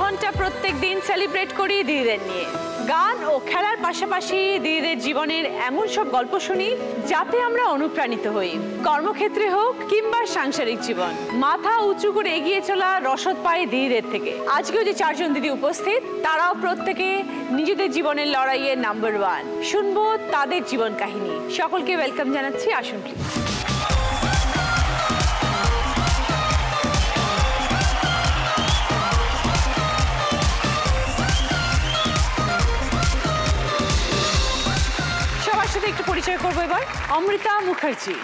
ঘন্টা প্রত্যেক দিন সেলিব্রেট করি দিদিদের নিয়ে। গান ও খেলার পাশাপাশি দিদিদের জীবনের এমন সব গল্প শুনি যাতে আমরা অনুপ্রাণিত হই। কর্মক্ষেত্রে হোক কিংবা সাংসারিক জীবন, মাথা উঁচু করে এগিয়ে চলা রসদ পাই দিদিদের থেকে। আজকেও যে 4 জন দিদি উপস্থিত, তারাও প্রত্যেকে নিজেদের জীবনের লড়াইয়ের নাম্বার 1। শুনবো তাদের জীবন কাহিনী। সকলকে ওয়েলকাম জানাচ্ছি, আসুন প্লিজ। একটু পরিচয় করবো এবার। অমৃতা মুখার্জি,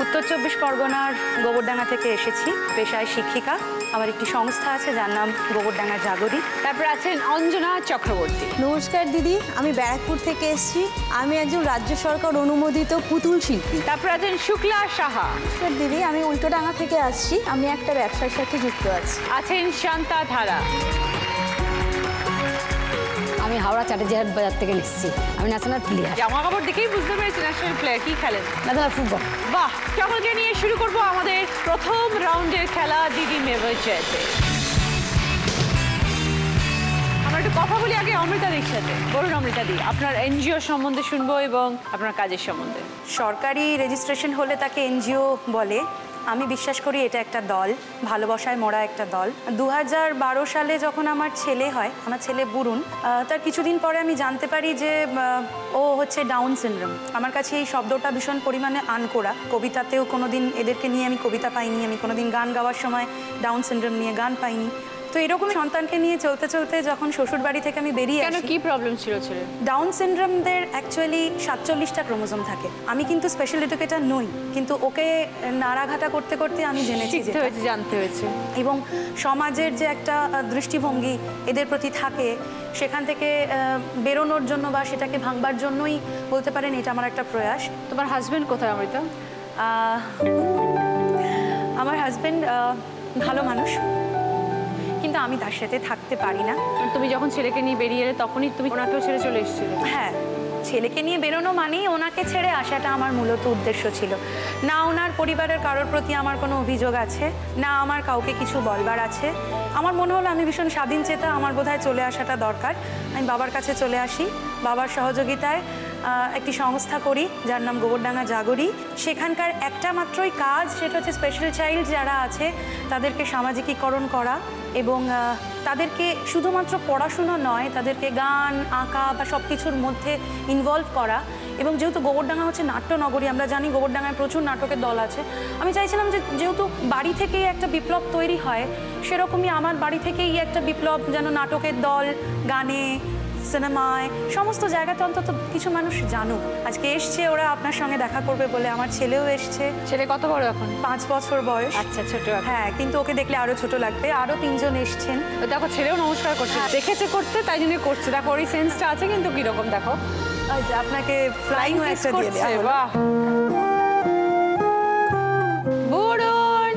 উত্তর 24 পরগনার গোবরডাঙ্গা থেকে এসেছি, পেশায় শিক্ষিকা। আমার একটি সংস্থা আছে যার নাম গোবরডাঙ্গা জাগরী। তারপর আছেন অঞ্জনা চক্রবর্তী। নমস্কার দিদি, আমি ব্যারাকপুর থেকে এসেছি। আমি একজন রাজ্য সরকার অনুমোদিত পুতুল শিল্পী। তারপর আছেন শুক্লা সাহা। নমস্কার দিদি, আমি উল্টোডাঙ্গা থেকে আসছি। আমি একটা ব্যবসার সাথে যুক্ত আছি। আছেন শান্তা ধারা। আমি হাওড়া চ্যাটার্জিহাট বাজার থেকে এসেছি। আমি ন্যাশনাল প্লেয়ার। জামা কাপড় দেখেই বুঝতে পেরেছি ন্যাশনাল প্লেয়ার। কি খেলেন? National football. বাহ, সকলকে নিয়ে শুরু করবো আমাদের প্রথম রাউন্ডের খেলা দিদি নেভার জেতে। আমরা একটু কথা বলি আগে অমৃতাদির সাথে। বলুন অমৃতাদি, আপনার এনজিও সম্বন্ধে শুনবো এবং আপনার কাজের সম্বন্ধে। সরকারি রেজিস্ট্রেশন হলে তাকে এনজিও বলে। আমি বিশ্বাস করি এটা একটা দল, ভালোবাসায় মোড়া একটা দল। 2012 সালে যখন আমার ছেলে হয়, আমার ছেলে বুরুন, তার কিছুদিন পরে আমি জানতে পারি যে ও হচ্ছে ডাউন সিনড্রোম। আমার কাছে এই শব্দটা ভীষণ পরিমাণে আনকোড়া। কবিতাতেও কোনোদিন এদেরকে নিয়ে আমি কবিতা পাইনি, আমি কোনোদিন গান গাওয়ার সময় ডাউন সিনড্রোম নিয়ে গান পাইনি। তো এরকম সন্তানকে নিয়ে চলতে চলতে যখন শ্বশুর বাড়ি থেকে আমি বেরিয়ে আসি। কেন, কি প্রবলেম ছিল ছেলে? ডাউন সিনড্রোমদের অ্যাকচুয়ালি 47টা ক্রোমোজোম থাকে। আমি কিন্তু স্পেশাল এডুকেটর নই, কিন্তু ওকে নাড়াঘাটা করতে করতে আমি জেনেছি, জানতে হয়েছে। এবং সমাজের যে একটা দৃষ্টিভঙ্গি এদের প্রতি থাকে, সেখান থেকে বেরোনোর জন্য বা সেটাকে ভাঙবার জন্যই বলতে পারেন এটা আমার একটা প্রয়াস। তোমার হাজবেন্ড কোথায় অমৃতা? আমার হাজবেন্ড ভালো মানুষ, কিন্তু আমি তার সাথে থাকতে পারি না। তুমি যখন ছেলেকে নিয়ে বেরিয়ে এলে তখনই তুমি ওনাকেও ছেড়ে চলে এসেছিলে? হ্যাঁ, ছেলেকে নিয়ে বেরোনো মানেই ওনাকে ছেড়ে আসাটা আমার মূলত উদ্দেশ্য ছিল না। ওনার পরিবারের কারোর প্রতি আমার কোনো অভিযোগ আছে না, আমার কাউকে কিছু বলবার আছে। আমার মনে হলো আমি ভীষণ স্বাধীন চেতা, আমার বোধহয় চলে আসাটা দরকার। আমি বাবার কাছে চলে আসি। বাবার সহযোগিতায় একটি সংস্থা করি যার নাম গোবরডাঙ্গা জাগরী। সেখানকার একটা মাত্রই কাজ, সেটা হচ্ছে স্পেশাল চাইল্ড যারা আছে তাদেরকে সামাজিকীকরণ করা এবং তাদেরকে শুধুমাত্র পড়াশুনো নয়, তাদেরকে গান, আঁকা বা সব কিছুর মধ্যে ইনভলভ করা। এবং যেহেতু গোবরডাঙ্গা হচ্ছে নাট্যনগরী, আমরা জানি গোবরডাঙ্গায় প্রচুর নাটকের দল আছে। আমি চাইছিলাম যে যেহেতু বাড়ি থেকেই একটা বিপ্লব তৈরি হয়, সেরকমই আমার বাড়ি থেকেই একটা বিপ্লব যেন নাটকের দল, গানে, সিনেমায়, সমস্ত জায়গাতে অন্তত কিছু মানুষ জানুক। আজকে এসছে ওরা আপনার সঙ্গে দেখা করবে বলে। আমার ছেলেও এসছে। ছেলে কত বড় এখন? 5 বছর বয়স। আচ্ছা, ছোট। হ্যাঁ, কিন্তু ওকে দেখলে আরো ছোট লাগবে। আরো 3 জন এসছেন। দেখো, ছেলেও নমস্কার করছে, দেখেছে করতে, তাই জন্য করছে। দেখো ওর সেন্সটা আছে কিন্তু কিরকম দেখো। আপনাকে ফ্লাইং একটা দিয়ে দেয়া। বাহ, বুড়ুন।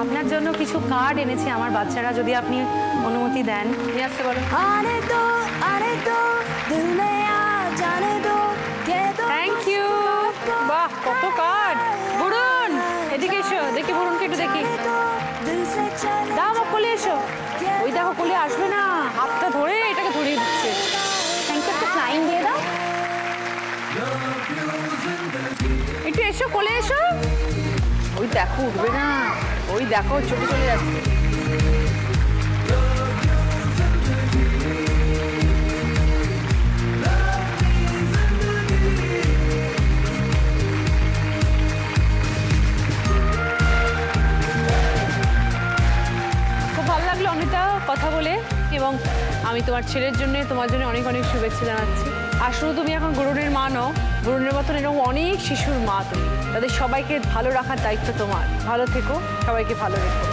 আপনার জন্য কিছু কার্ড এনেছি আমার বাচ্চারা, যদি আপনি অনুমতি দেন। নিয়ে আসতে বলো। Thank you. বাহ, কত কার্ড। বুড়ুন এদিকে এসো, দেখি বুড়ুনকে একটু দেখি। দাও, কোলে এসো। ওই দেখো, কোলে আসবে না, হাতটা ধরে এটাকে ধরিয়ে দিচ্ছে। Thank you. একটা ফ্লাইং দিয়ে দাও। একটু এসো, কোলে এসো। ওই দেখো, উঠবে না। ওই দেখো, চলে চলে যাচ্ছে। খুব ভালো লাগলো অনিতা কথা বলে, এবং আমি তোমার ছেলের জন্য, তোমার জন্য অনেক অনেক শুভেচ্ছা জানাচ্ছি। আর শুধু তুমি এখন বরুণের মা নও, বরুণের মতন এরকম অনেক শিশুর মা তুমি। তাদের সবাইকে ভালো রাখার দায়িত্ব তোমার। ভালো থেকো, সবাইকে ভালো রেখো।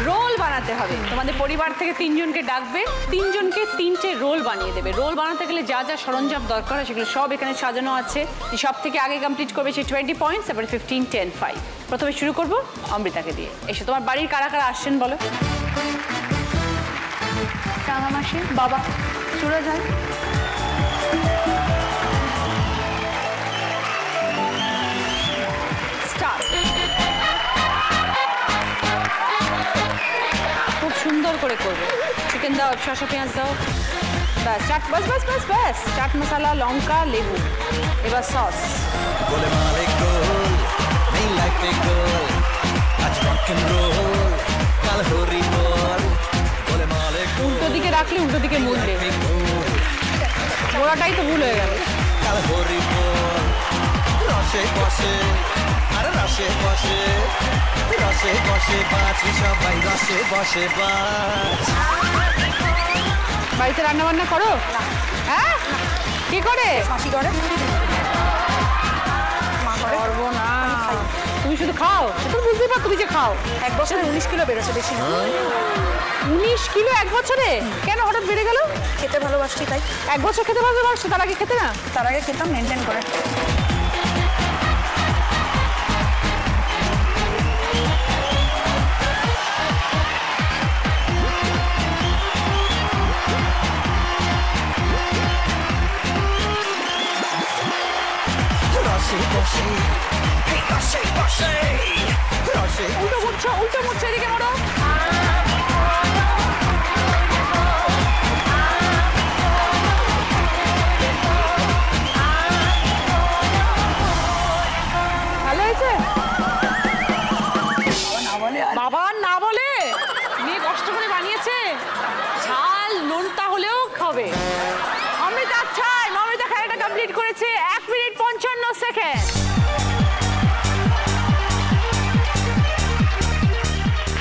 রোল বানাতে হবে। তোমাদের পরিবার থেকে 3 জনকে ডাকবে, 3 জনকে 3টে রোল বানিয়ে দেবে। রোল বানাতে গেলে যা যা সরঞ্জাম দরকার হয় সেগুলো সব এখানে সাজানো আছে। সব থেকে আগে কমপ্লিট করবে সে 20 পয়েন্টস, তারপরে 15, 10, 5। প্রথমে শুরু করবো অমৃতাকে দিয়ে। এসে তোমার বাড়ির কারা কারা আসছেন বলো। রাঙামাসি বাবা চলে যায়। খুব সুন্দর করে করবে। চিকেন দাও, শসা পেঁয়াজ দাও, ব্যাস চাট, বাস বাস বাস ব্যাস, চাট মশলা, লঙ্কা, লেবু, এবার সস। উল্টো দিকে রাখলে উল্টো দিকে মুড়বে, গোড়াটাই তো ভুল হয়ে গেল। রসে বসে আর রসে বসে, রসে বসে বাঁচি সবাই, রসে বসে বাঁচ। বাড়িতে রান্না বান্না করো? হ্যাঁ, কি করে? মাসি করে, মা করে। তুমি শুধু খাও, তুমি বুঝতেই পারো তুমি যে খাও। 1 বছরে 19 কিলো বেড়েছে, বেশি না। 19 কিলো 1 বছরে? কেন হঠাৎ বেড়ে গেল? খেতে ভালোবাসছি তাই। 1 বছর খেতে ভালোবাসছো, তার আগে খেতে না? তার আগে খেতাম মেনটেন করে। উল্টো মুড়ছো, উল্টো মুড়ছো, এদিকে মোড়ো। ভালো হয়েছে? বাবা না বলে মেয়ে কষ্ট করে বানিয়েছে, ঝাল নোনতা হলেও খাবে। অমৃতা আচ্ছাই, অমৃতা খেলাটা কমপ্লিট করেছে 1 মিনিট 55 সেকেন্ড।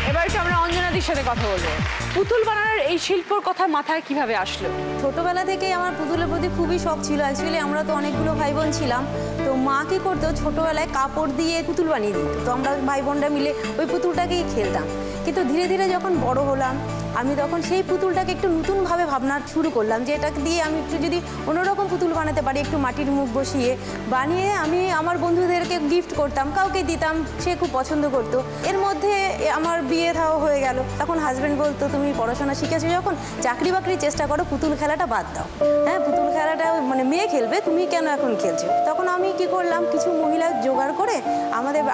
এবার একটু আমরা অঞ্জনাদির সাথে কথা বলবো। পুতুল বানানোর এই শিল্পর কথা মাথায় কিভাবে আসলো? ছোটোবেলা থেকেই আমার পুতুলের প্রতি খুবই শখ ছিল। অ্যাকচুয়ালি আমরা তো অনেকগুলো ভাই বোন ছিলাম, তো মা কী করতো ছোটোবেলায় কাপড় দিয়ে পুতুল বানিয়ে দিত, তো আমরা ভাই বোনরা মিলে ওই পুতুলটাকেই খেলতাম। কিন্তু ধীরে ধীরে যখন বড় হলাম, আমি তখন সেই পুতুলটাকে একটু নতুনভাবে ভাবনা শুরু করলাম যে এটাকে দিয়ে আমি একটু যদি অন্যরকম পুতুল বানাতে পারি, একটু মাটির মুখ বসিয়ে বানিয়ে আমি আমার বন্ধুদেরকে গিফট করতাম, কাউকে দিতাম, সে খুব পছন্দ করতো। এর মধ্যে আমার বিয়ে থাও হয়ে গেল। তখন হাজব্যান্ড বলতো তুমি পড়াশোনা শিখেছো যখন, চাকরি বাকরির চেষ্টা করো, পুতুল খেলাটা বাদ দাও। হ্যাঁ, পুতুল খেলাটা মানে মেয়ে খেলবে, তুমি কেন এখন খেলছো? তখন আমি কি করলাম, কিছু মহিলা জোগাড় করে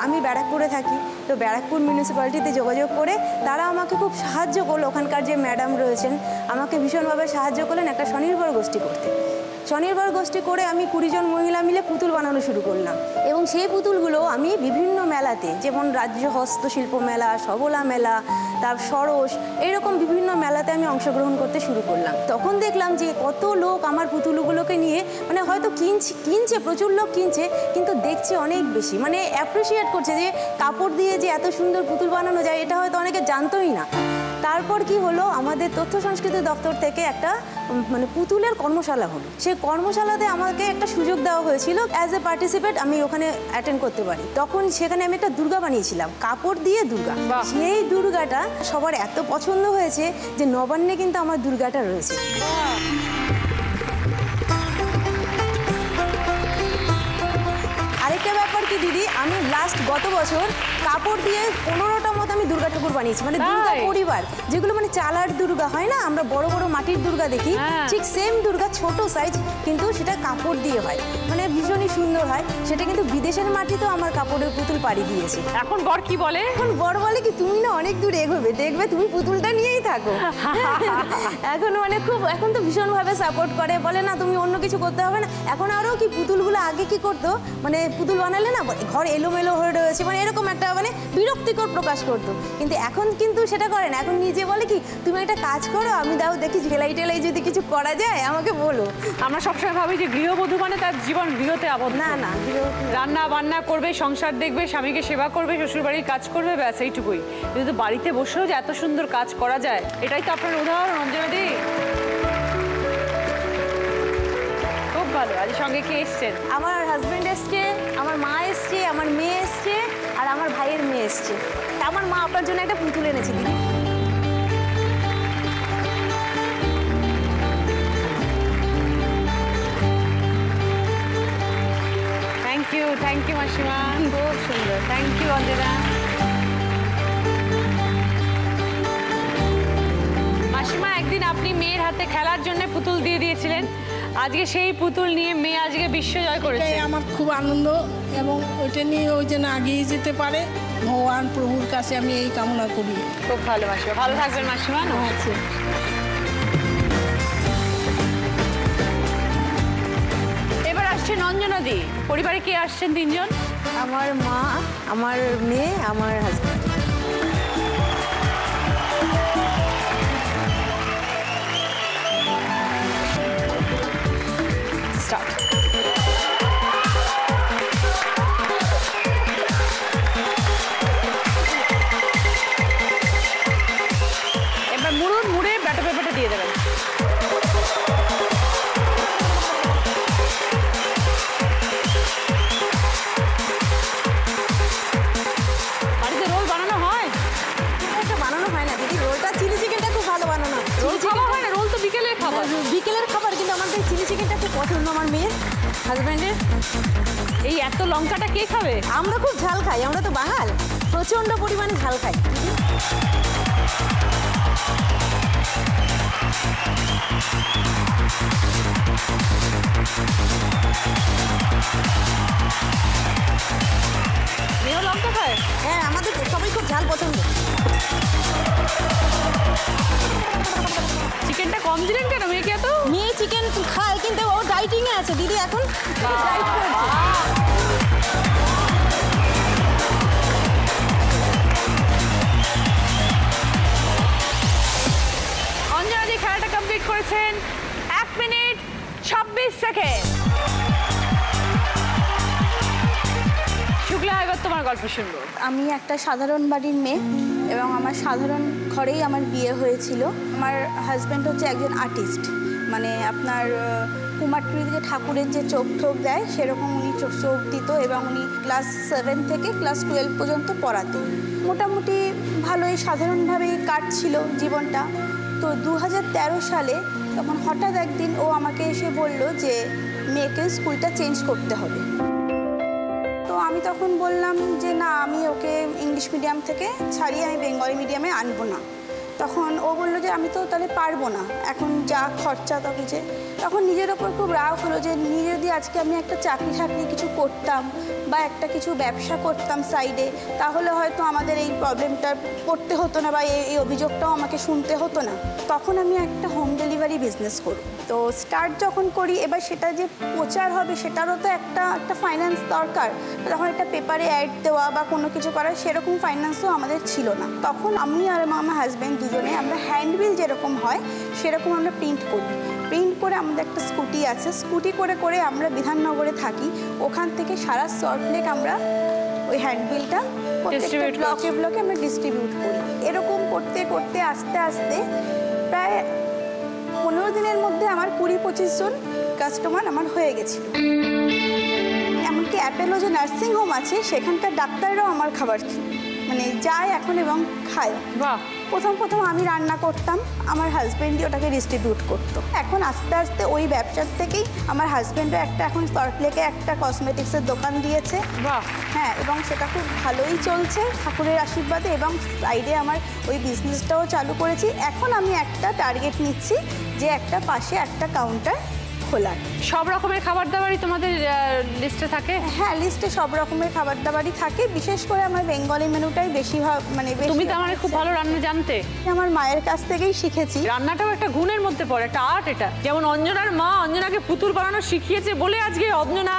আমি ব্যারাকপুরে থাকি, তো ব্যারাকপুর মিউনিসিপ্যালিটিতে যোগাযোগ করে তারা আমাকে খুব সাহায্য করলো। ওখানকার যে ম্যাডাম রয়েছেন আমাকে ভীষণভাবে সাহায্য করলেন একটা স্বনির্ভর গোষ্ঠী করতে। স্বনির্ভর গোষ্ঠী করে আমি 20 জন মহিলা মিলে পুতুল বানানো শুরু করলাম, এবং সেই পুতুলগুলো আমি বিভিন্ন মেলাতে, যেমন রাজ্য হস্তশিল্প মেলা, সবলা মেলা, তার সরস, এইরকম বিভিন্ন মেলাতে আমি অংশগ্রহণ করতে শুরু করলাম। তখন দেখলাম যে কত লোক আমার পুতুলগুলোকে নিয়ে মানে হয়তো কিনছে, প্রচুর লোক কিনছে, কিন্তু দেখছে অনেক বেশি, মানে অ্যাপ্রিসিয়েট করছে যে কাপড় দিয়ে যে এত সুন্দর পুতুল বানানো যায়, এটা হয়তো অনেকে জানতোই না। তারপর কি হলো, আমাদের তথ্য সংস্কৃতি দপ্তর থেকে একটা মানে পুতুলের কর্মশালা হলো। সেই কর্মশালাতে আমাকে একটা সুযোগ দেওয়া হয়েছিল, অ্যাজ এ পার্টিসিপেট আমি ওখানে অ্যাটেন্ড করতে পারি। তখন সেখানে আমি একটা দুর্গা বানিয়েছিলাম, কাপড় দিয়ে দুর্গা। সেই দুর্গাটা সবার এত পছন্দ হয়েছে যে নবান্নে কিন্তু আমার দুর্গাটা রয়েছে। আরেকটা ব্যাপার কি দিদি, আমি গত বছর কাপড় দিয়ে 15টা মতো আমি দুর্গা ঠাকুর বানিয়েছি, মানে দুর্গা পরিবার, যেগুলো মানে চালার দুর্গা হয় না, আমরা বড় বড় মাটির দুর্গা দেখি, ঠিক সেম দুর্গা, ছোট সাইজ, কিন্তু সেটা কাপড় দিয়ে হয়, মানে ভীষণই সুন্দর হয়। সেটা কিন্তু বিদেশের মাটিতেও আমার কাপড়ের পুতুল পাড়ি দিয়েছে। এখন বর কি বলে? এখন বর বলে কি, তুমি না অনেক দূর এগোবে, দেখবে তুমি পুতুলটা নিয়েই থাকো। এখন মানে এখন তো ভীষণভাবে সাপোর্ট করে, বলে না তুমি অন্য কিছু করতে হবে না। এখন আরও কি, পুতুলগুলো আগে কি করতো, মানে পুতুল বানালে না ঘর এলোমেলো হয়ে রয়েছে, মানে এরকম একটা মানে বিরক্তিকর প্রকাশ করতো, কিন্তু এখন কিন্তু সেটা করে না। এখন নিজে বলে কি, তুমি একটা কাজ করো, আমি দাও দেখি সেলাই টেলাই যদি কিছু করা যায় আমাকে বলো। আমরা সবসময় ভাবি যে গৃহবধূ মানে তার জীবন গৃহতে আবদ্ধ। না না, রান্না বান্না করবে, সংসার দেখবে, স্বামীকে সেবা করবে, শ্বশুরবাড়ির কাজ করবে, ব্যাস এইটুকুই। কিন্তু বাড়িতে বসেও যে এত সুন্দর কাজ করা যায়, এটাই তো আপনার উদাহরণ অঞ্জনাদি। খুব ভালো। আজ সঙ্গে কে এসছেন? আমার হাজব্যান্ড এসছে, আমার মা এসছে, আমার মেয়ে এসছে, আর আমার ভাইয়ের মেয়ে এসছে। আমার মা আপনার জন্য একটা পুতুল এনেছে দিদি। থ্যাংক ইউ মাসিমা, খুব সুন্দর। Thank you Anjana. মাসিমা একদিন আপনি মেয়ের হাতে খেলার জন্য পুতুল দিয়ে দিয়েছিলেন, আজকে সেই পুতুল নিয়ে মেয়ে আজকে বিশ্ব জয় করেছে। এটাই আমার খুব আনন্দ এবং ওইটা নিয়ে ওই যেন এগিয়ে যেতে পারে ভগবান প্রভুর কাছে আমি এই কামনা করি। খুব ভালো মাসিমা, ভালো থাকবেন মাসিমা। নমস্কার। এবার আসছেন অঞ্জনা দি। পরিবারে কে আসছেন? 3 জন। আমার মা, আমার মেয়ে, আমার হাজব্যান্ড। স্টার্ট। এবার মুড়ে ব্যাটা পেপারটা দিয়ে দেবেন। বাড়িতে রোল বানানো হয়? এটা বানানো হয় না দিদি, রোলটা চিলি চিকেনটা খুব ভালো বানানো। রোল খাওয়া হয় না? রোল তো বিকেলের খাবার। বিকেলের খাবার, কিন্তু আমাদের চিলি চিকেনটা খুব পছন্দ আমার মেয়ের, হাজব্যান্ডের। এই এত লঙ্কাটা কে খাবে? আমরা খুব ঝাল খাই, আমরা তো বাঙাল, প্রচন্ড পরিমাণে ঝাল খাই। মেয়েও লঙ্কা খায়? হ্যাঁ, আমাদের সবাই খুব ঝাল পছন্দ। চিকেনটা কম দিলেন কেন মেয়েকে এত? মেয়ে চিকেন খায়, কিন্তু ও ডাইটিং এ আছে দিদি, এখন ডাইট করছে। অঞ্জনা দি খেলাটা কমপ্লিট করেছেন 1 মিনিট 26 সেকেন্ড। শুক্লা, এবার তোমার গল্প শুনবো। আমি একটা সাধারণ বাড়ির মেয়ে এবং আমার সাধারণ ঘরেই আমার বিয়ে হয়েছিল। আমার হাজব্যান্ড হচ্ছে একজন আর্টিস্ট, মানে আপনার কুমারটুলি যে ঠাকুরের যে চোখ ঠোক দেয় সেরকম উনি চোখ দিত এবং উনি ক্লাস 7 থেকে ক্লাস 12 পর্যন্ত পড়াতেন। মোটামুটি ভালোই সাধারণভাবেই কাটছিল জীবনটা। তো 2013 সালে তখন হঠাৎ একদিন ও আমাকে এসে বলল যে মেয়েকে স্কুলটা চেঞ্জ করতে হবে। তো আমি তখন বললাম যে না, আমি ওকে ইংলিশ মিডিয়াম থেকে ছাড়িয়ে আমি বেঙ্গলি মিডিয়ামে আনবো না। তখন ও বললো যে আমি তো তাহলে পারবো না, এখন যা খরচা তো কিছু। তখন নিজের ওপর খুব রাগ হলো যে নিজে যদি আজকে আমি একটা চাকরি কিছু করতাম বা একটা কিছু ব্যবসা করতাম সাইডে, তাহলে হয়তো আমাদের এই প্রবলেমটা পড়তে হতো না বা এই অভিযোগটাও আমাকে শুনতে হতো না। তখন আমি একটা হোম ডেলিভারি বিজনেস করব। তো স্টার্ট যখন করি, এবার সেটা যে প্রচার হবে সেটারও তো একটা ফাইন্যান্স দরকার। তখন একটা পেপারে অ্যাড দেওয়া বা কোনো কিছু করা, সেরকম ফাইন্যান্সও আমাদের ছিল না। তখন আমি আর আমার হাজব্যান্ড দুজনে আমরা হ্যান্ডবিল যেরকম হয় সেরকম আমরা প্রিন্ট করি। প্রিন্ট করে আমাদের একটা স্কুটি আছে, স্কুটি করে আমরা বিধাননগরে থাকি, ওখান থেকে সারা সল্টলেক আমরা ওই হ্যান্ডবিলটা প্রত্যেকটা ব্লকে আমরা ডিস্ট্রিবিউট করি। এরকম করতে করতে আস্তে আস্তে প্রায় 15 দিনের মধ্যে আমার 20-25 জন কাস্টমার আমার হয়ে গেছিল। এমনকি অ্যাপেলো যে নার্সিংহোম আছে সেখানকার ডাক্তাররাও আমার খাবার মানে যায় এখন এবং খায়। বাহ। প্রথম আমি রান্না করতাম, আমার হাজব্যান্ডই ওটাকে ডিস্ট্রিবিউট করতো। এখন আস্তে আস্তে ওই ব্যবসার থেকেই আমার হাজব্যান্ডও এখন সল্টলেকে একটা কসমেটিক্সের দোকান দিয়েছে। বাহ। হ্যাঁ, এবং সেটা খুব ভালোই চলছে ঠাকুরের আশীর্বাদে, এবং সাইডে আমার ওই বিজনেসটাও চালু করেছি। এখন আমি একটা টার্গেট নিচ্ছি যে একটা পাশে একটা কাউন্টার খোলার। সব রকমের খাবার দাবারই তোমাদের লিস্টে থাকে? হ্যাঁ, লিস্টে সব রকমের খাবার দাবারই থাকে। বিশেষ করে আমার বেঙ্গলি মেনুটাই বেশি মানে তুমি তো আমার খুব ভালো রান্না জানতে? আমার মায়ের কাছ থেকেই শিখেছি। রান্নাটাও একটা গুণের মধ্যে পড়ে, একটা আর্ট। এটা যেমন অঞ্জনার মা অঞ্জনাকে পুতুল বানানো শিখিয়েছে বলে আজকে অঞ্জনা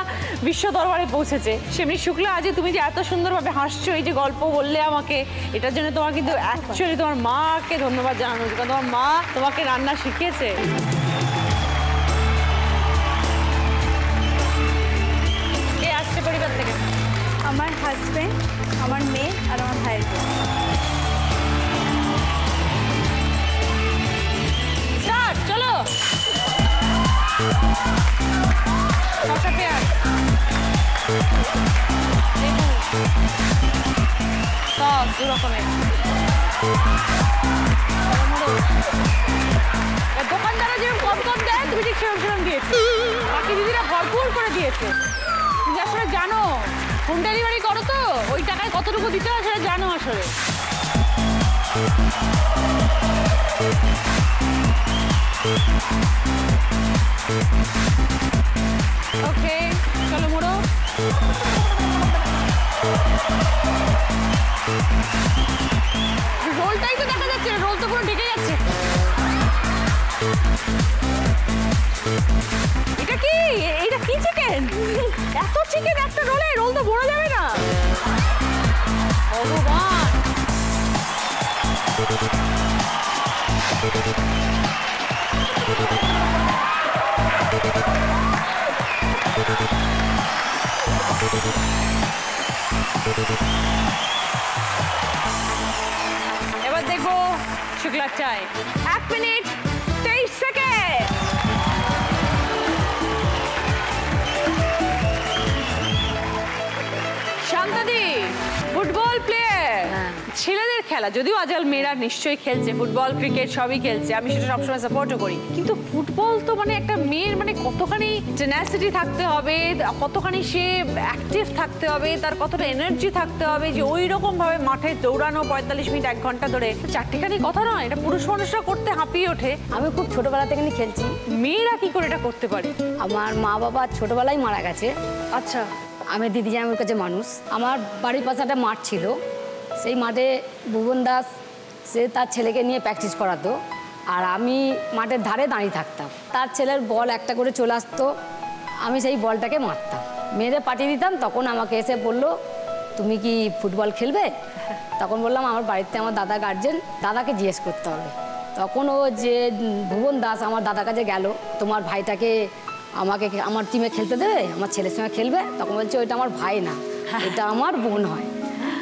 বিশ্ব দরবারে পৌঁছেছে, সেমনি শুক্লা আজ তুমি যে এত সুন্দরভাবে হাসছো, এই যে গল্প বললে আমাকে, এটার জন্য তোমার কিন্তু অ্যাকচুয়ালি তোমার মাকে ধন্যবাদ জানানো উচিত, কারণ তোমার মা তোমাকে রান্না শিখিয়েছে। পরিবার থেকে আমার হাজব্যান্ড, আমার মেয়ে আর আমার ভাইয়ের বোন। স্টার্ট, চলো। শসা পেঁয়াজ, লেবু, সস 2 রকমের। দোকানদারা যেরকম কম দেয় তুমি ঠিক সেরকম দিয়েছে, বাকি দিদিরা ভরপুর করে দিয়েছে। তুমি আসলে জানো হোম ডেলিভারি করো তো, ওই টাকায় কতটুকু দিতে হয় সেটা জানো আসলে। ওকে, চলো মোড়ো। রোলটাই তো দেখা যাচ্ছে না, রোল তো পুরো ঢেকে যাচ্ছে। এটা কি? এটা কি চিকেন? এত চিকেন একটা রোলে, রোল তো ভরা যাবে না। ভগবান, এবার দেখবো শুক্লার চাই। 1 মিনিট 23 সেকেন্ড। শান্তাদি, ফুটবল প্লেয়ার, ছেলেদের খেলা, যদিও আজকাল মেয়েরা নিশ্চয়ই খেলছে, ফুটবল ক্রিকেট সবই খেলছে, আমি সেটা সবসময় সাপোর্টও করি, কিন্তু ফুটবল তো মানে একটা মেয়ের মানে কতখানি টেনাসিটি থাকতে হবে, কতখানি সে অ্যাক্টিভ থাকতে হবে, তার কতটা এনার্জি থাকতে হবে যে ওই রকম ভাবে মাঠে দৌড়ানো 45 মিনিট 1 ঘন্টা ধরে, চারটিখানি কথা নয়, এটা পুরুষ মানুষরা করতে হাঁপিয়ে ওঠে। আমি খুব ছোটবেলা থেকে খেলছি। মেয়েরা কি করে এটা করতে পারে? আমার মা বাবা ছোটবেলায় মারা গেছে। আচ্ছা, আমি দিদি জামাইয়ের কাছে মানুষ। আমার বাড়ির পাশে একটা মাঠ ছিল, সেই মাঠে ভুবন দাস সে তার ছেলেকে নিয়ে প্র্যাকটিস করাতো, আর আমি মাঠের ধারে দাঁড়িয়ে থাকতাম। তার ছেলের বল একটা করে চলে আসতো, আমি সেই বলটাকে মারতাম, মেরে পাঠিয়ে দিতাম। তখন আমাকে এসে বললো, তুমি কি ফুটবল খেলবে? তখন বললাম আমার বাড়িতে আমার দাদা গার্জেন, দাদাকে জিজ্ঞেস করতে হবে। তখন ও যে ভুবন দাস আমার দাদার কাছে গেল, তোমার ভাইটাকে আমাকে আমার টিমে খেলতে দেবে, আমার ছেলের সঙ্গে খেলবে? তখন বলছে ওইটা আমার ভাই না, এটা আমার বোন হয়।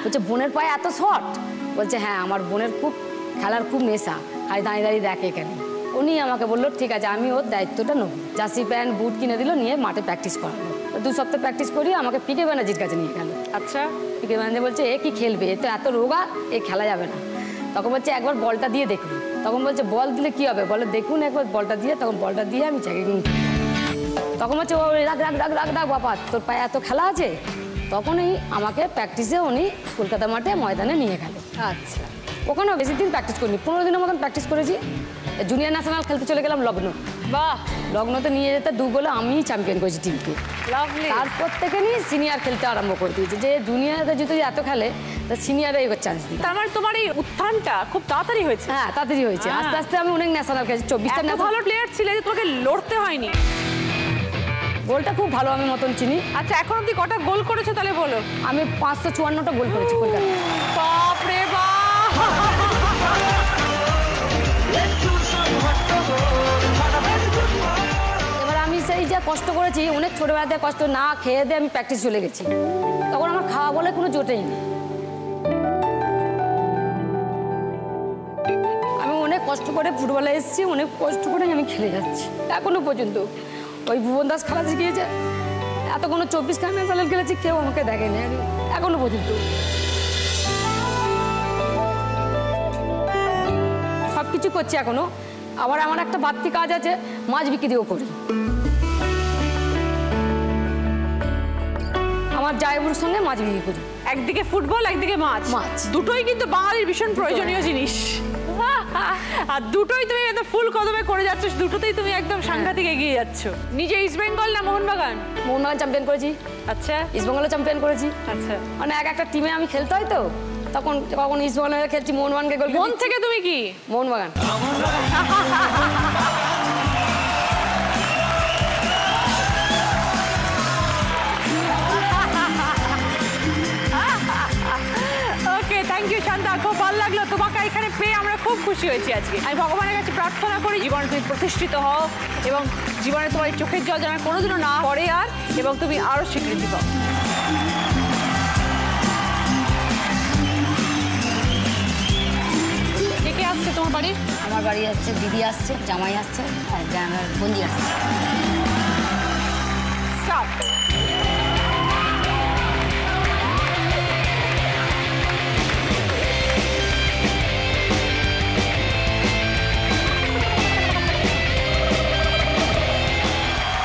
বলছে বোনের পায়ে এত শর্ট? বলছে হ্যাঁ, আমার বোনের খুব খেলার খুব নেশা, খালি দাঁড়িয়ে দাঁড়িয়ে দেখে এখানে। উনি আমাকে বললো ঠিক আছে, আমি ওর দায়িত্বটা নেব। জার্সি প্যান্ট বুট কিনে দিল, নিয়ে মাঠে প্র্যাকটিস করালো। 2 সপ্তাহ প্র্যাকটিস করি, আমাকে পিকে ব্যানার্জির কাছে নিয়ে গেল। আচ্ছা, পিকে ব্যানার্জি বলছে এ কি খেলবে, এ তো এত রোগা, এ খেলা যাবে না। তখন বলছে একবার বলটা দিয়ে দেখুন। তখন বলছে বল দিলে কি হবে? বলে দেখুন একবার বলটা দিয়ে। তখন বলটা দিয়ে আমি চ্যাকিং। তখন বলছে ও রাগ রাগ রাগ রাগ রাগ, বাবা তোর পায়ে এত খেলা আছে। তখনই আমাকে প্র্যাকটিসে উনি কলকাতা মাঠে ময়দানে নিয়ে গেল। আচ্ছা, ওখানেও বেশি দিন প্র্যাকটিস করিনি, 15 দিনের মতন প্র্যাকটিস করেছি। জুনিয়র ন্যাশনাল খেলতে চলে গেলাম লগ্ন। বাহ, লগ্নতে নিয়ে যেতে 2 গোলে আমি চ্যাম্পিয়ন করেছি টিমকে। লাভলি। তারপর থেকে নিয়ে সিনিয়র খেলতে আরম্ভ করে দিয়েছি, যে জুনিয়রদের যদি এত খেলে তা সিনিয়রে এগোর চান্স দিই। তার মানে তোমার এই উত্থানটা খুব তাড়াতাড়ি হয়েছে। হ্যাঁ, তাড়াতাড়ি হয়েছে। আস্তে আস্তে আমি অনেক ন্যাশনাল খেলেছি, 24টা এত ন্যাশনাল। ভালো প্লেয়ার ছিলে যে তোমাকে লড়তে হয়নি। গোলটা খুব ভালো আমি মতন চিনি। আচ্ছা, এখন অব্দি কটা গোল করেছো তাহলে বলো? আমি 554টা গোল করেছি কলকাতায়। বাপ রে বাপ! এবার আমি সেই যা কষ্ট করেছি, অনেক ছোটবেলাতে কষ্ট না খেয়ে দিয়ে আমি প্র্যাকটিস চলে গেছি। তখন আমার খাওয়া বলে কোনো জোটেই নেই। আমি অনেক কষ্ট করে ফুটবলে এসেছি, অনেক কষ্ট করে আমি খেলে যাচ্ছি এখনো পর্যন্ত। ওই ভুবন দাস খেলা শিখিয়েছে, এত কোনো 24 ন্যাশনাল খেলেছি, কেউ আমাকে দেখেনি এখনো পর্যন্ত। সব কিছু করছি এখনো। আবার আমার একটা বাড়তি কাজ আছে, মাছ বিক্রিও করি। আমার জায়বুর সঙ্গে মাছ বিক্রি করি। একদিকে ফুটবল, একদিকে মাছ। মাছ। দুটোই কিন্তু বাঙালির ভীষণ প্রয়োজনীয় জিনিস। আর দুটোই তুমি একদম ফুল কদমে করে যাচ্ছ, দুটোতেই তুমি একদম সাংঘাতিক এগিয়ে যাচ্ছ। নিজে ইস্ট বেঙ্গল না মোহনবাগান? মোহনবাগান চ্যাম্পিয়ন করেছি। আচ্ছা, ইস্ট বেঙ্গলও চ্যাম্পিয়ন করেছি। আচ্ছা, মানে একটা টিমে আমি খেলতে হয় তো, তখন কখন ইস্ট বেঙ্গল খেলছি, মোহনবাগানকে গোল। মন থেকে তুমি কি? মোহনবাগান। ওকে, থ্যাংক ইউ শান্তা, খুব ভালো লাগলো তোমাকে এখানে পেয়ে, আমরা খুব খুশি হয়েছি আজকে। আমি ভগবানের কাছে প্রার্থনা করি জীবনে তুমি প্রতিষ্ঠিত হও এবং জীবনে তোমার এই চোখের জল যেন কোনোদিনও না পড়ে আর, এবং তুমি আরও স্বীকৃতি পাও। কে কে আসছে তোমার বাড়ি? আমার বাড়ি আসছে, দিদি আসছে, জামাই আসছে, আর আমার বন্ধু আসছে। স্টার্ট।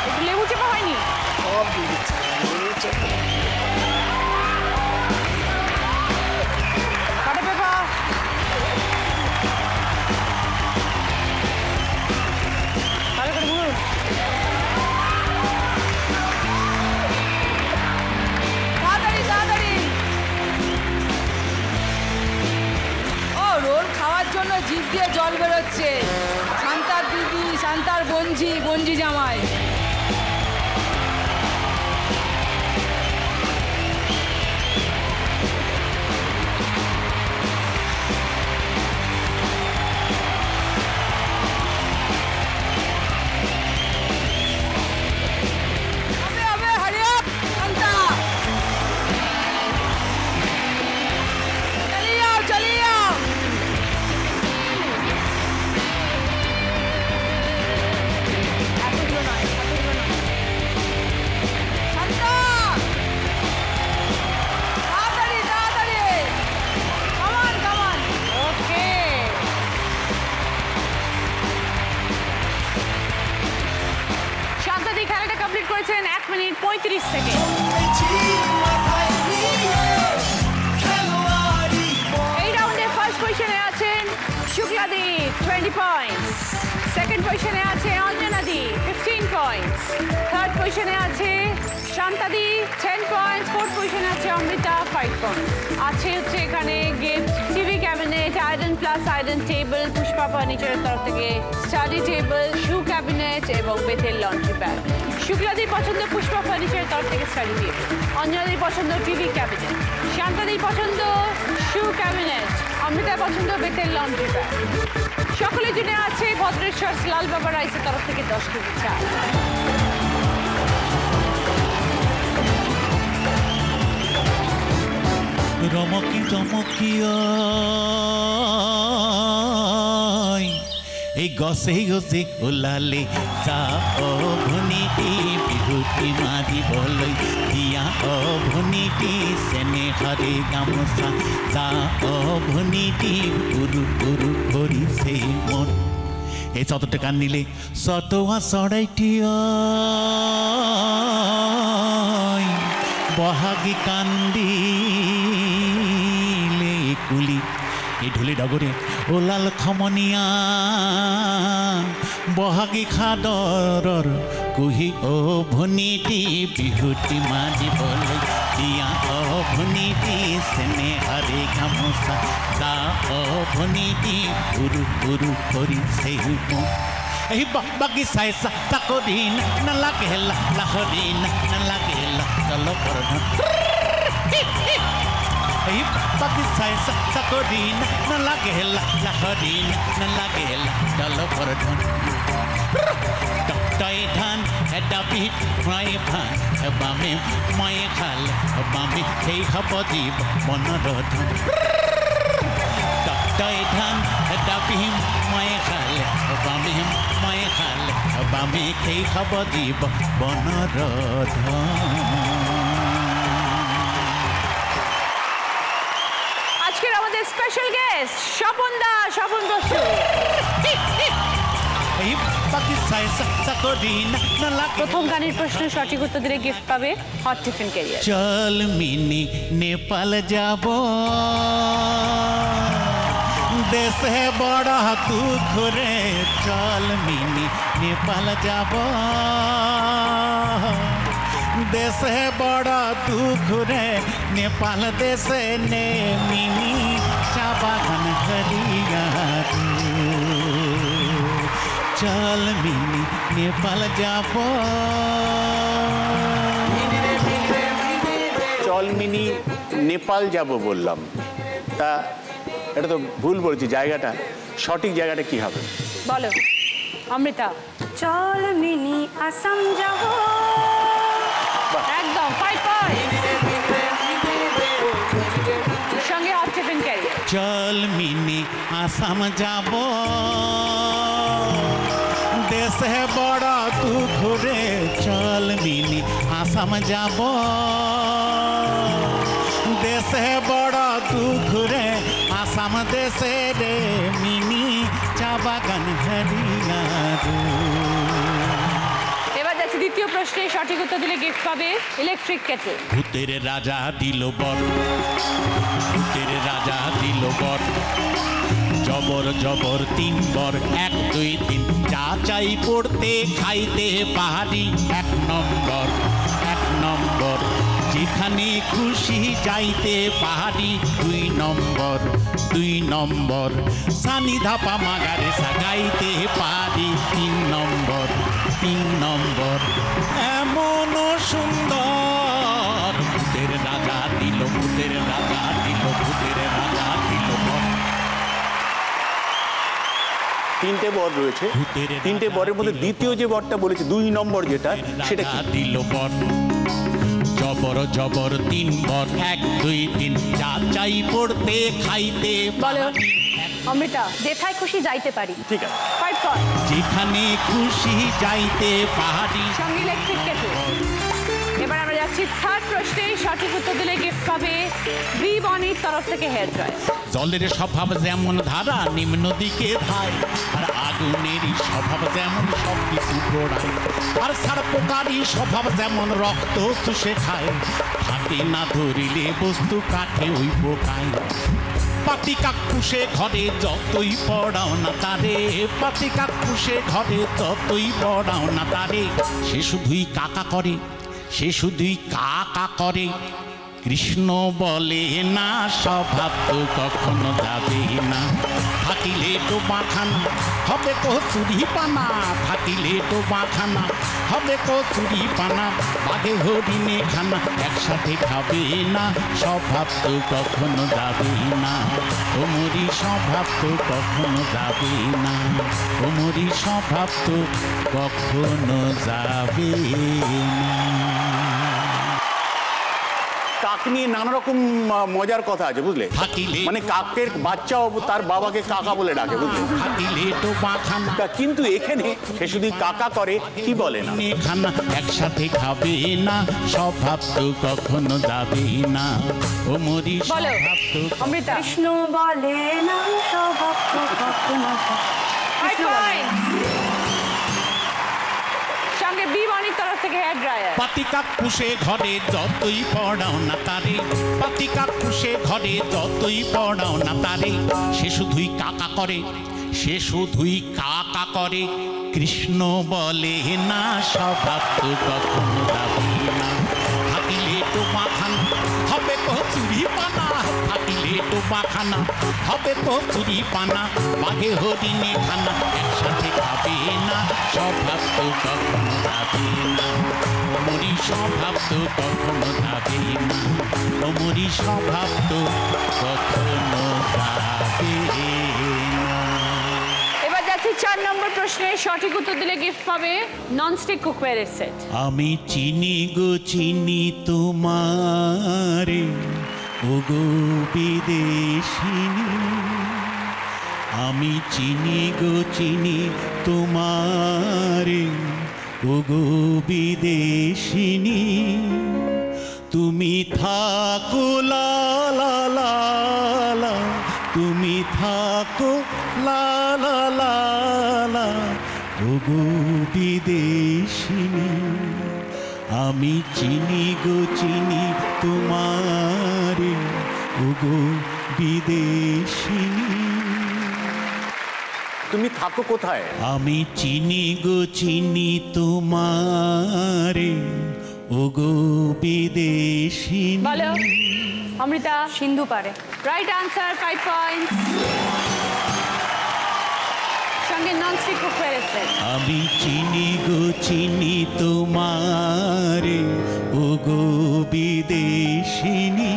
একটু লেবু চেপা হয়নি? সব দিয়ে দিচ্ছে, কাটা পেঁপা। গঞ্জি জামাই। খেলাটা কমপ্লিট করেছেন 1 মিনিট 35 সেকেন্ড। এই রাউন্ডে ফার্স্ট পজিশনে আছেন শুক্লাদি 20 পয়েন্টস, সেকেন্ড পজিশনে আছে অঞ্জনাদি 15 পয়েন্টস, থার্ড পজিশনে আছে শান্তাদি 10 পয়েন্টস, ফোর্থ পজিশনে আছে অমৃতা 5 পয়েন্টস। আছে হচ্ছে এখানে gift TV cabinet, iron plus iron table, Pushpa ফার্নিচারের তরফ থেকে স্টাডি টেবিল, শু ক্যাবিনেট এবং বেতের লন্ড্রি ব্যাগ। শুক্লাদির পছন্দ পুষ্পা ফার্নিচারের তরফ থেকে স্টাডি টেবিল, অঞ্জনাদির পছন্দ টিভি ক্যাবিনেট, শান্তাদির পছন্দ শু ক্যাবিনেট, অমৃতার পছন্দ বেতের লন্ড্রি ব্যাগ। সকলের জন্য আছে ভদ্রেশ্বর লাল বাবা রাইসের তরফ থেকে 10 কেজি চাল। রমকি চমকি এই গছে গছে ওলালে যা অভনীতি বিহুতি মাৰিবলৈ দিয়া অভনীতি চেনেহাৰে গামোচা যা অভনীতি গুৰু গুৰু কৰিছে মন। এই 100 টাকা নিলে চটোয়া চৰাইটি বহাগী কান্দিলে কুলি এই ঢুলি ডগরে ওলাল খমনিয়া বহাগী খাদৰৰ কুহি অভনীতি বিহুতি মাৰিবলৈ দিয়া অভনীতি চেনেহাৰে গামোচা যা অভনীতি গুৰু গুৰু কৰিছে মন। এই বাগিচাই চাকৰি নালাগে লাহৰি নালাগে জলপ্ৰধান। এই বাগিচাই চাকৰি নালাগে লাহৰি নালাগে জলপ্ৰধান। তই ধান এটা বিধ মই ভান বামে মই খাল বামে সেই হ'ব জীৱ মনৰ ধন। তই ধান এটা বিহিম মই খাল বামে মই খাল বামে সেই হ'ব জীৱ বনৰ ধন। আজকের আমাদের স্পেশাল গেস্ট স্বপন দা, স্বপন বসু। প্রথম গানের প্রশ্ন সঠিক উত্তর দিলে গিফট পাবে হট টিফিন ক্যারিয়ার। চল মিনি নেপাল যাব দেশে বড় দুঃখ রে, চল মিনি নেপাল যাব দেশে বড় দুঃখ রে, নেপাল দেশে নে মিনি চা বাগান হরিয়া। চল মিনি নেপাল যাব। চল মিনি নেপাল যাব বললাম, তা এটা তো ভুল বলছি, জায়গাটা সঠিক জায়গাটা কি হবে বলো অমৃতা। চল মিনি আসাম যাব। একদম 5 পয়েন্ট, সঙ্গে হট টিফিন ক্যারিয়ার। চল মিনি আসাম যাব দেশে বড় দুঃখ রে, চল মিনি আসাম যাব দেশে বড় দুঃখ রে, আসাম দেশে রে মিনি চা বাগান হরিয়া। এবার যাচ্ছে দ্বিতীয় প্রশ্নে, সঠিক উত্তর দিলে গিফট পাবে ইলেকট্রিক কেটল। ভূতের রাজা দিল বর, ভূতের রাজা দিল বর, জবর জবর 3 বর 1 2 3, চা চাই পড়তে খাইতে পাহাড়ি 1 নম্বর 1 নম্বর, যেখানে খুশি যাইতে পাহাড়ি 2 নম্বর 2 নম্বর, সানি ধাপা মাগারে সাগাইতে পারি 3 নম্বর 3 নম্বর এমন সুন্দর ভূতের রাজা দিল ভূতের রাজা দিল ভূতের রাজা দিল বর। 3টে বর রয়েছে, 3টে বরের মধ্যে দ্বিতীয় যে বরটা বলেছে 2 নম্বর যেটা, সেটা কি? দিল বর জবর জবর 3 বর 1 2 3 যা চাই পড়তে খাইতে বলো অমৃতা। যেথায় খুশি যাইতে পারি। ঠিক আছে, 5 পয়েন্ট। যেখানে খুশি যাইতে পারি। সঙ্গে ইলেকট্রিক কেটল। এবার আমরা যাচ্ছি থার্ড প্রশ্নে, সঠিক উত্তর দিলে গিফট পাবে বি বনির তরফ থেকে হেয়ার ড্রায়ার। জলের স্বভাব যেমন ধারা নিম্ন দিকে ধায়, আর আগুনেরই স্বভাব যেমন সব কিছু পোড়ায়, আর সার পোকারই স্বভাব যেমন রক্ত চুষে খায়, হাতে না ধরিলে বস্তু কাঠে ওই পোকায়। পাতি কাকুশে ঘরে যতই পড়াও না তারে, পাতি কাকুশে ঘরে যতই পড়াও না তারে, সে শুধুই কাকা করে, সে শুধুই কাকা করে। কৃষ্ণ বলে না স্বভাব তো কখনো যাবে না, থাকিলে ডোবাখানা হবে কচুরি পানা, থাকিলে ডোবাখানা হবে কচুরি পানা, বাঘে হরিণে খানা একসাথে খাবে না, স্বভাব তো কখনো যাবে না, ওমরি স্বভাব তো কখনো যাবে না, ওমরি স্বভাব তো কখনো যাবে না। কাক নিয়ে নানা রকম মজার কথা আছে, বুঝলে? মানে কাকের বাচ্চাও তার বাবাকে কাকা বলে ডাকে, বুঝলে? কিন্তু এখানে সে শুধু কাকা করে, কি বলে না, খানা একসাথে খাবে না, স্বভাব তো কখনো যাবে না, ও মরি স্বভাব তো। অমৃতা। কৃষ্ণ বলে না স্বভাব তো কখনো সঙ্গে বি বনির তরফ থেকে হেয়ার ড্রায়ার। পাতিকা কুশে ঘরে যতই পড়াও না তারে, পাতিকা কুশে ঘরে যতই পড়াও না তারে, সে শুধুই কাকা করে, সে শুধুই কাকা করে। কৃষ্ণ বলে না স্বভাব তো কখনো যাবে না, থাকিলে তো মাখানা হবে কচুরি পানা, থাকিলে তো মাখানা হবে কচুরি পানা, বাঘে হরিণে খানা একসাথে খাবে না, স্বভাব তো কখনো যাবে না, ওমরি স্বভাব তো কখনো যাবে না, ওমরি স্বভাব তো কখনো যাবে না। এবার যাচ্ছি 4 নম্বর প্রশ্নে, সঠিক উত্তর দিলে গিফট পাবে ননস্টিক কুকওয়্যারের সেট। আমি চিনি গো চিনি তোমারে ওগো বিদেশিনী, আমি চিনি গো চিনি তোমারে ওগো বিদেশিনী, তুমি থাকো লা লা লা লা, তুমি থাকো লা লা লা লা, ওগো বিদেশিনী, আমি চিনি গো চিনি তোমারে ওগো বিদেশিনী। তুমি থাকো কোথায়? আমি চিনি গো চিনি তোমারে ওগো বিদেশিনী। বলো অমৃতা। সিন্ধু পারে। Right answer, 5 points. সঙ্গে ননস্টিক কুকওয়্যারের সেট। আমি চিনি গো চিনি তোমারে ওগো বিদেশিনী,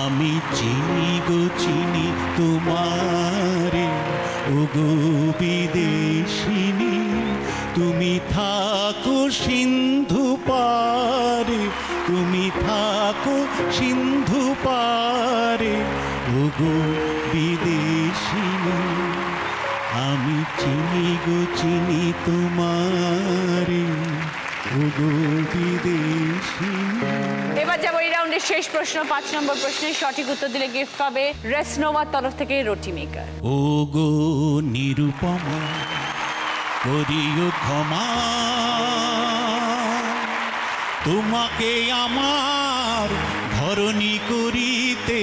আমি চিনি গো চিনি তোমারে ওগো বিদেশিনী, তুমি থাকো সিন্ধু পারে, তুমি থাকো সিন্ধু পারে ওগো বিদেশিনী, আমি চিনি গো চিনি তোমারে ওগো বিদেশিনী। এবার যাবো এই রাউন্ডের শেষ প্রশ্ন, 5 নম্বর প্রশ্নের সঠিক উত্তর দিলে গিফট পাবে রেসনোভার তরফ থেকে রুটি মেকার। ওগো নিরুপমা করিও ক্ষমা, তোমাকে আমার ধরণী করিতে,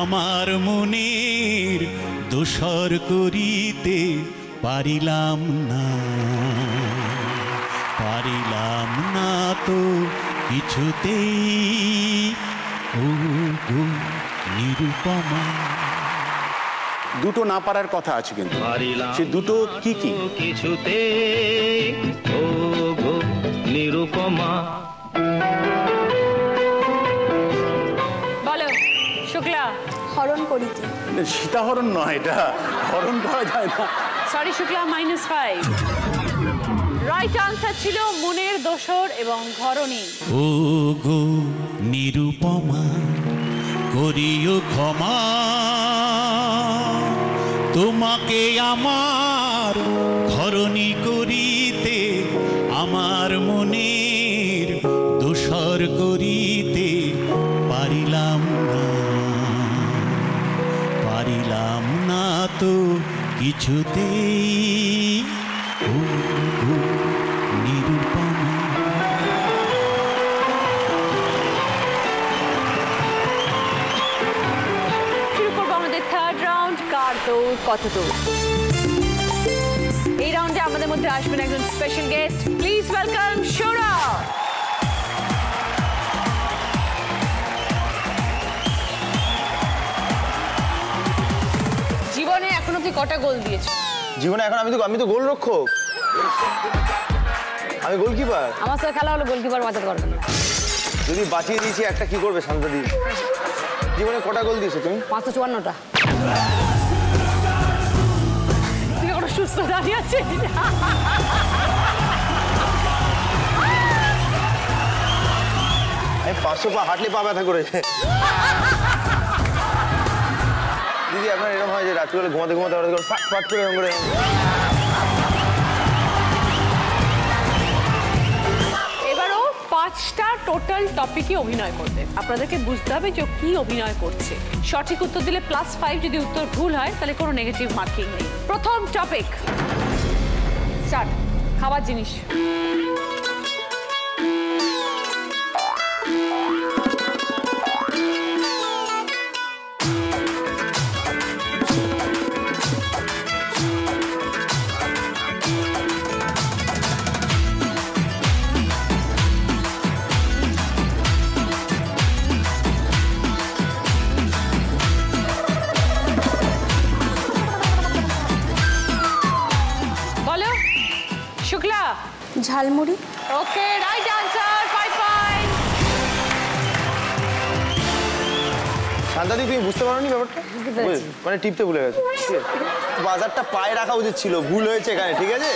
আমার মনের দোসর করিতে পারিলাম না, পারিলাম না তো কিছুতেই, ও গো নিরুপমা। দুটো না পারার কথা আছে, কিন্তু সে দুটো কি কি? কিছুতে নিরুপমা। বলো শুক্লা। হরণ করিতে। সীতাহরণ নয়, এটা হরণ করা যায় না। সরি শুক্লা, -5। রাইট আনসার ছিল মনের দোসর এবং ঘরণী। ও গো নিরুপমা করিও ক্ষমা, তোমাকে আমার ঘরণী করিতে, আমার মনের দোসর করিতে পারিলাম না তো কিছুতেই। ও গো নিরুপমা। শুরু করবো আমাদের থার্ড রাউন্ড, কার দৌড় কত দৌড়। এই রাউন্ডে আমাদের মধ্যে আসবেন একজন special guest. Please welcome Sourav. জীবনে এখনো তুই কটা গোল দিয়েছ? জীবনে এখন আমি তো গোলরক্ষক, আমি গোলকিপার। আমার সাথে খেলা হলো গোলকিপার বাঁচাতে পারবে না। যদি বাঁচিয়ে দিয়েছি একটা, কি করবে শান্ত দিয়ে? জীবনে কটা গোল দিয়েছো তুমি? 554টা। তুই কোনো সুস্থ দাঁড়িয়ে আছিস? আমি 500 পা হাঁটলে পা ব্যথা করেছে। দিদি আপনার এরকম হয় যে রাত্রিবেলা ঘুমাতে ফাট করে এরকম করে? এবারও 5টা টোটাল টপিকে অভিনয় করবে। আপনাদেরকে বুঝতে হবে যে কি অভিনয় করছে। সঠিক উত্তর দিলে +5, যদি উত্তর ভুল হয় তাহলে কোনো নেগেটিভ মার্কিং নেই। প্রথম টপিক স্টার্ট। খাবার জিনিস। ঝালমুড়ি। ওকে, রাইট আনসার, 5 পয়েন্ট। শান্তাদি তুমি বুঝতে পারোনি ব্যাপারটা? মানে টিপতে ভুলে গেছো। বাজারটা পায়ে রাখা উচিত ছিল, ভুল হয়েছে এখানে, ঠিক আছে?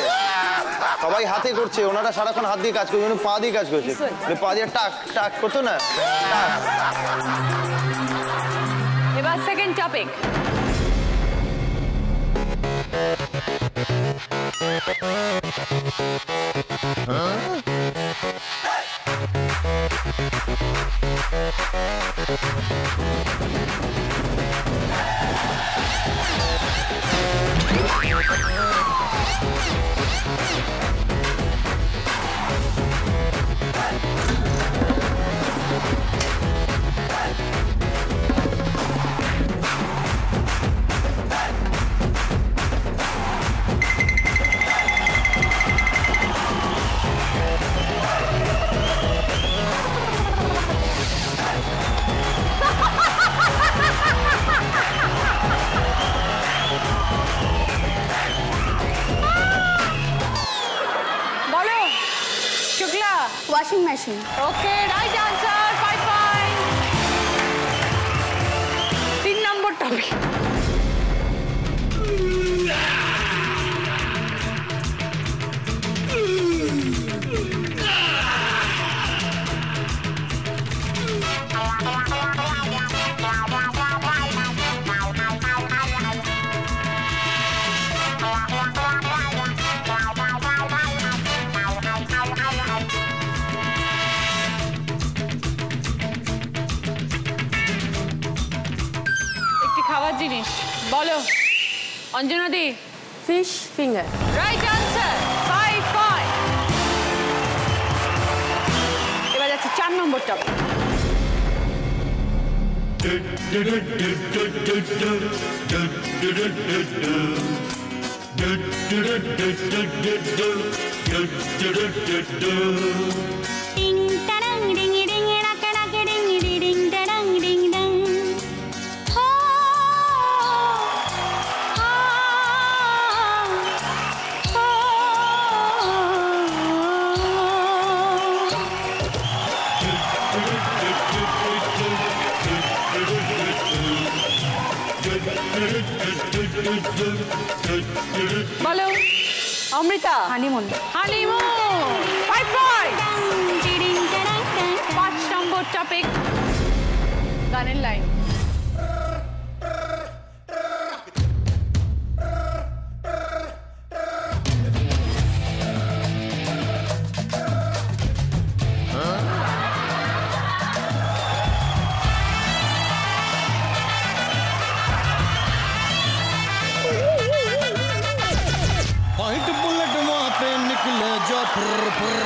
সবাই হাতে করছে, ওনারা সারাক্ষণ হাত দিয়ে কাজ করছে, পা দিয়ে কাজ করছে। পা দিয়ে টাক টাক করতো না। এবার second topic. Washing machine. Okay, right answer, 5 point. 3 number topic. জিনিস বলো Anjana di. Fish finger. Right answer, 5 point. এবার যাচ্ছে 4 নম্বর টপিক। বলো Amrita. Honeymoon. Honeymoon 5 point. 5 number topic গানের লাইন। व्हाइट बुलेट वहां पे निकले जो फुर फुर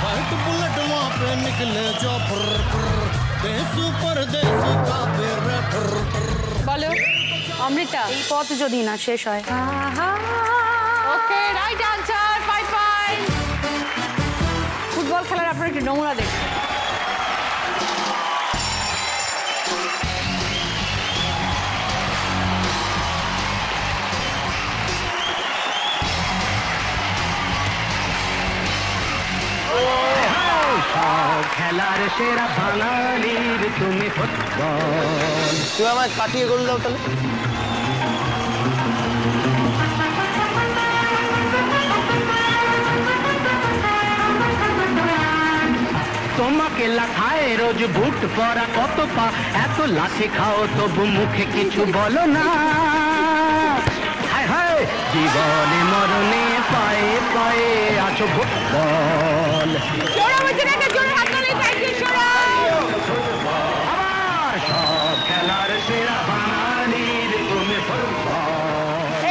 व्हाइट बुलेट वहां पे निकले जो फुर फुर देश परदेश का बेरा फुर फुर। বলো অমৃতা। এই পথ যদি না শেষ হয়। ওকে রাইট আনসার 5 পয়েন্ট। ফুটবল খেলার আপনার একটু নমুনা দেখুন। খেলার সেরা বাঙালির তুমি ফুটবল। তুই আমায় কাটিয়ে গোল দাও তাহলে। তোমাকে লাখায় রোজ বুট পরা কত পা, এত লাঠি খাও তবু মুখে কিছু বলো না। হায় হায় জীবনে মরণে পায়ে পায়ে আছো ফুটবল। আমার সব খেলার সেরা বাঙালির তুমি ফুটবল।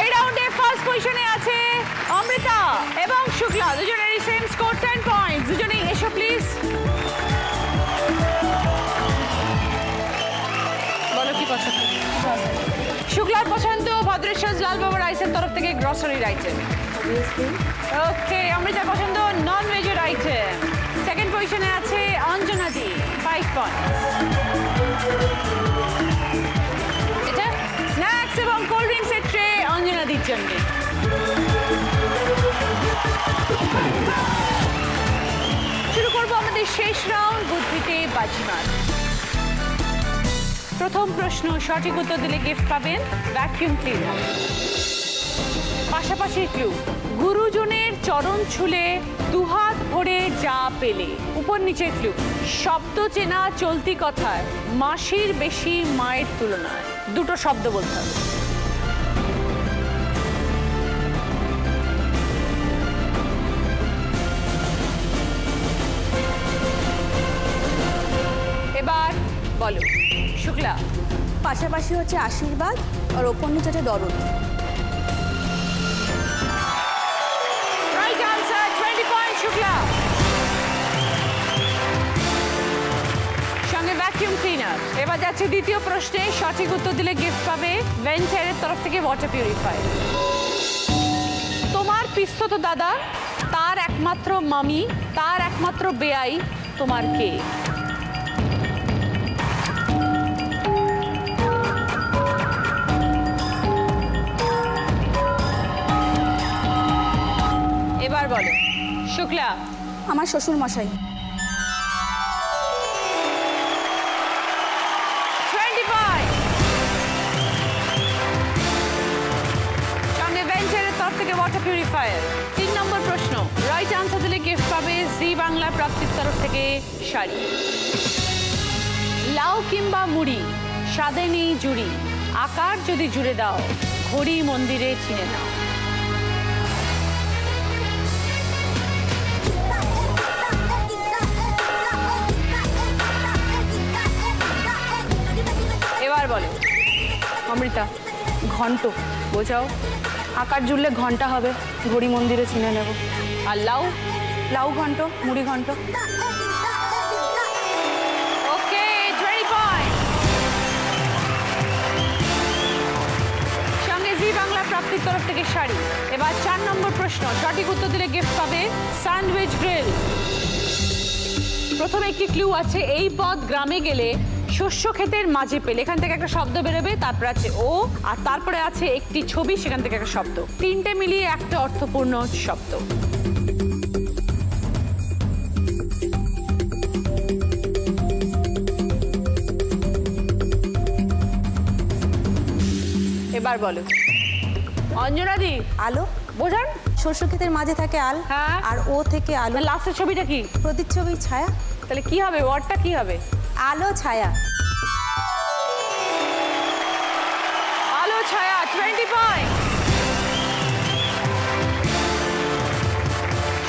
এই রাউন্ডে ফার্স্ট পজিশনে আছে অমৃতা এবং শুক্লা, দুজনেরই সেম স্কোর 10 পয়েন্টস। দুজনেই এসো প্লিজ। বলো কি পছন্দ? শুক্লার পছন্দ ভদ্রেশ্বর লাল বাবা রাইসের তরফ থেকে গ্রসারির আইটেম। ওকে অমৃতার পছন্দ নন ভেজের আইটেম। সেকেন্ড পজিশনে আছে অঞ্জনা দি 5 পয়েন্টস। এটা স্ন্যাক্স এবং কোল্ড ড্রিঙ্কসের ট্রে অঞ্জনা দির জন্য। শুরু করবো আমাদের শেষ রাউন্ড বুদ্ধিতে বাজিমাত। প্রথম প্রশ্ন সঠিক উত্তর দিলে গিফট পাবেন ভ্যাকুয়াম ক্লিনার। পাশাপাশি ক্লু গুরুজনের চরণ ছুলে দুহাত ভরে যা পেলে। উপর নিচের ক্লু শব্দ চেনা চলতি কথায় মাসির বেশি মায়ের তুলনায়। দুটো শব্দ বলতে হবে। এবার বলো শুক্লা। পাশাপাশি হচ্ছে আশীর্বাদ আর ওপর নিচে হচ্ছে দরদ। Right answer 20 point Shukla. সঙ্গে ভ্যাকুয়াম ক্লিনার। এবার যাচ্ছে দ্বিতীয় প্রশ্নে, সঠিক উত্তর দিলে গিফট পাবে ভেন্টারের তরফ থেকে ওয়াটার পিউরিফায়ার। তোমার পিস্তত দাদা, তার একমাত্র মামি, তার একমাত্র বেয়াই তোমার কে? এবার বলো শুক্লা। আমার শ্বশুর মশাই। 25 সঙ্গে ভেঞ্চারের তরফ থেকে ওয়াটার পিউরিফায়ার। 3 নম্বর প্রশ্ন রাইট আনসার দিলে গিফট পাবে জি বাংলা প্রাপ্তির তরফ থেকে শাড়ি। লাউ কিংবা মুড়ি স্বাদে নেই জুড়ি, আকার যদি জুড়ে দাও ঘড়ি মন্দিরে চিনে নাও। এবার বলো অমৃতা। ঘন্ট। বোঝাও। আকার জুড়লে ঘন্টা হবে, ঘড়ি মন্দিরে চিনে নেব। আর লাউ? লাউ ঘন্ট, মুড়ি ঘন্ট। ওকে 20 পয়েন্ট। সঙ্গে জি বাংলা প্রাপ্তির তরফ থেকে শাড়ি। এবার 4 নম্বর প্রশ্ন সঠিক উত্তর দিলে গিফট পাবে স্যান্ডউইচ গ্রিল। প্রথমে একটি ক্লু আছে, এই পথ গ্রামে গেলে শস্য ক্ষেতের মাঝে পেলে। এখান থেকে একটা শব্দ বেরোবে, তারপরে আছে ও, আর তারপরে আছে একটি ছবি, সেখান থেকে একটা শব্দ। তিনটে মিলিয়ে একটা অর্থপূর্ণ শব্দ। এবার বলো অঞ্জনাদি। আলো বোঝান। শস্য ক্ষেতের মাঝে থাকে আল, হ্যাঁ। আর ও থেকে আলো। লাস্টের ছবিটা কি? প্রতিচ্ছবি ছায়া। তাহলে কি হবে, ওয়ার্ডটা কি হবে? আলো ছায়া। আলো ছায়া, 20 পয়েন্ট।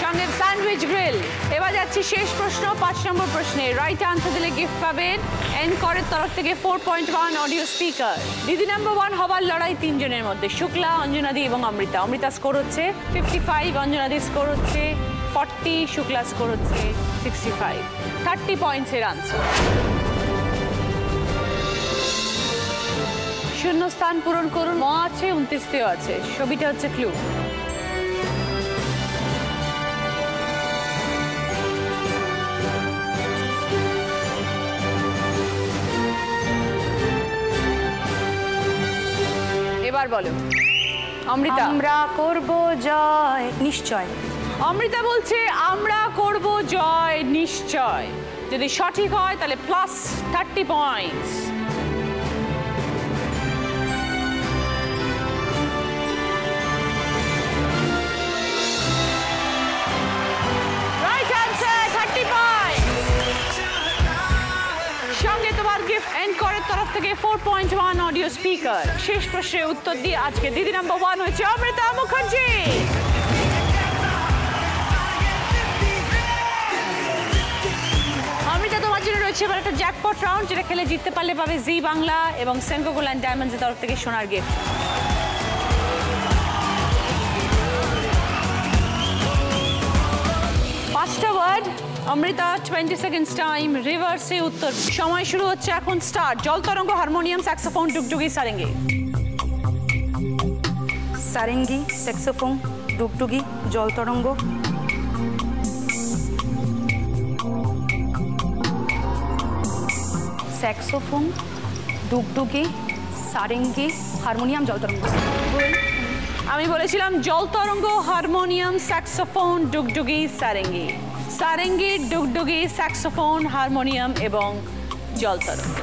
সঙ্গে স্যান্ডউইচ গ্রিল। এবার যাচ্ছি শেষ প্রশ্ন, 5 নম্বর প্রশ্নে। রাইট আনসার দিলে গিফট পাবেন এনকরের তরফ থেকে 4.1 অডিও স্পিকার। দিদি নাম্বার 1 হবার লড়াই 3 জনের মধ্যে, শুক্লা, অঞ্জনাদি এবং অমৃতা। অমৃতা স্কোর হচ্ছে 55, অঞ্জনাদি স্কোর হচ্ছে 40, শুক্লা স্কোর হচ্ছে 65। 30 পয়েন্টসের আনসার। শূন্য স্থান পূরণ করুন। ম আছে, 29তেও আছে। ছবিটা হচ্ছে ক্লু। এবার বলো অমৃতা। আমরা করব জয় নিশ্চয়। অমৃতা বলছে আমরা করব জয় নিশ্চয়। যদি সঠিক হয় তাহলে plus 30 points. Right answer, 30 points. সঙ্গে তোমার গিফট এনকরের তরফ থেকে 4.1 অডিও স্পিকার। শেষ প্রশ্নের উত্তর দিয়ে আজকে দিদি নাম্বার 1 হচ্ছে অমৃতা মুখার্জি। অমৃতা, তোমার জন্য রয়েছে এবার একটা জ্যাকপট রাউন্ড, যেটা খেলে জিততে পারলে পাবে জি বাংলা এবং সেনকো গোল্ড অ্যান্ড ডায়মন্ডসের তরফ থেকে সোনার গিফট। পাঁচটা ওয়ার্ড, অমৃতা 20 সেকেন্ডস টাইম, রিভার্সে উত্তর। সময় শুরু হচ্ছে এখন, স্টার্ট। জল তরঙ্গ, হারমোনিয়াম, স্যাক্সোফোন, ডুগডুগি, সারেঙ্গি। সারেঙ্গি, স্যাক্সোফোন, ডুগডুগি, জল তরঙ্গ। স্যাক্সোফোন, ডুগডুগি, সারেঙ্গি, হারমোনিয়াম, জল তরঙ্গ। আমি বলেছিলাম জল তরঙ্গ, হারমোনিয়াম, স্যাক্সোফোন, ডুগডুগি, সারেঙ্গি। সারেঙ্গি, ডুগডুগি, স্যাক্সোফোন, হারমোনিয়াম এবং জল তরঙ্গ।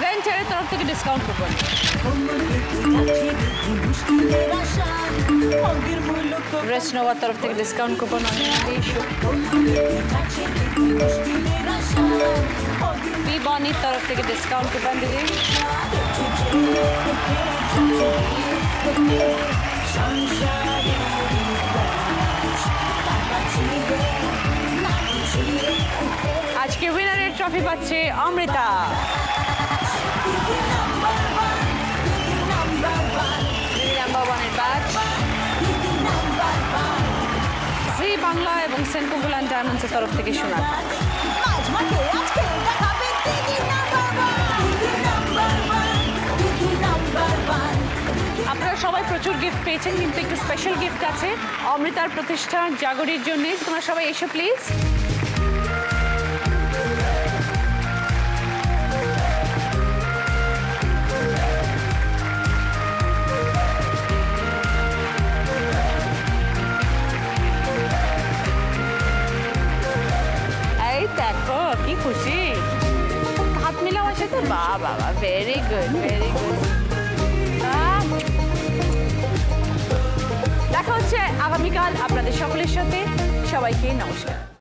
ভেঞ্চারের তরফ থেকে ডিসকাউন্ট কুপন। রেসনোভার তরফ থেকে ডিসকাউন্ট কুপন। বনির তরফ থেকে ডিসকাউন্ট কুপন দিদি। আজকে উইনারের ট্রফি পাচ্ছে অমৃতা। নাম্বার 1 এর ব্যাচ, জি বাংলা এবং সেনকো গোল্ড অ্যান্ড ডায়মন্ডসের তরফ থেকে সোনার। আপনারা সবাই প্রচুর গিফট পেয়েছেন, কিন্তু একটু স্পেশাল গিফট আছে অমৃতার প্রতিষ্ঠান জাগরির জন্য। তোমরা সবাই এসো প্লিজ। এই দেখো কি খুশি, হাত মিলাও আমার সাথে। বাহ বাবা, ভেরি গুড, ভেরি গুড। দেখা হচ্ছে আগামীকাল আপনাদের সকলের সাথে। সবাইকে নমস্কার।